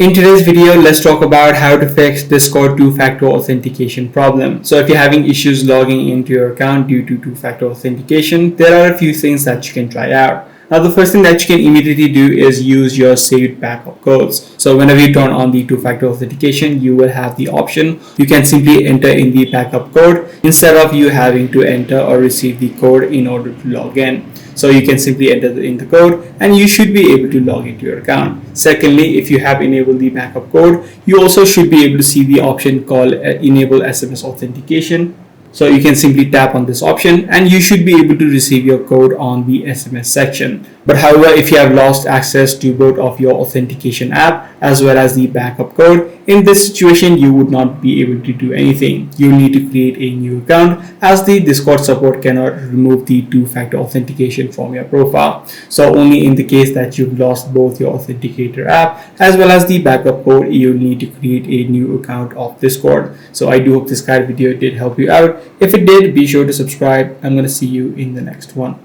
In today's video, let's talk about how to fix Discord two-factor authentication problem. So if you're having issues logging into your account due to two-factor authentication, there are a few things that you can try out. Now, the first thing that you can immediately do is use your saved backup codes. So whenever you turn on the two-factor authentication, you will have the option. You can simply enter in the backup code instead of you having to enter or receive the code in order to log in. So you can simply enter in the code and you should be able to log into your account. Secondly, if you have enabled the backup code, you also should be able to see the option called Enable SMS Authentication. So you can simply tap on this option and you should be able to receive your code on the SMS section. But however, if you have lost access to both of your authentication app as well as the backup code, in this situation, you would not be able to do anything. You need to create a new account as the Discord support cannot remove the two-factor authentication from your profile. So only in the case that you've lost both your authenticator app as well as the backup code, you need to create a new account of Discord. So I do hope this guide video did help you out. If it did, be sure to subscribe. I'm going to see you in the next one.